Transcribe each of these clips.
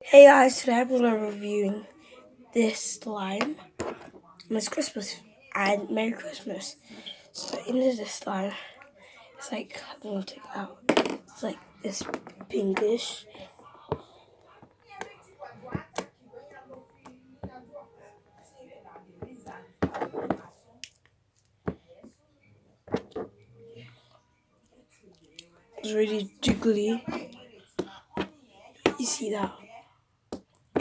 Hey guys, today I'm going to be reviewing this slime. And it's Christmas and Merry Christmas. So into this slime, it's like, I'm going to take it out. It's like this pinkish. It's really jiggly. You see that?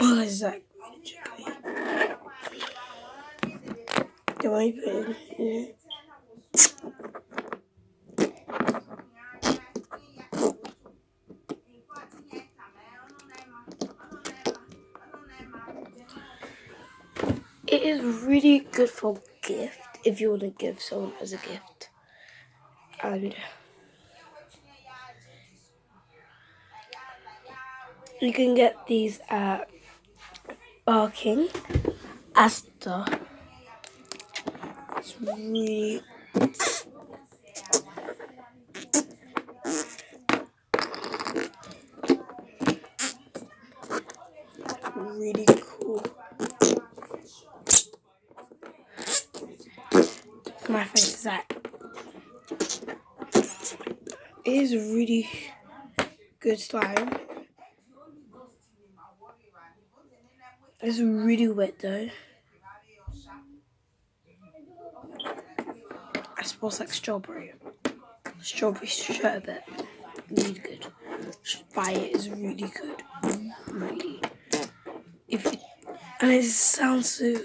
Oh, it's like really jiggly. Then when you put it in, it is really good for gift if you want to give someone as a gift. And you can get these at Barking, Asda. It's really cool. My face is that. It is really good slime. It's really wet though. It smells like strawberry. Strawberry sherbet. Really good. Should buy it. It's really good. Really. And it sounds so.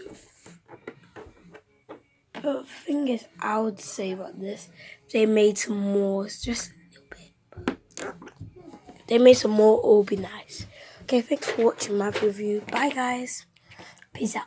The thing is, I would say about this, they made some more. It's just a little bit. If they made some more, it would be nice. Okay, thanks for watching my review. Bye guys. Peace out.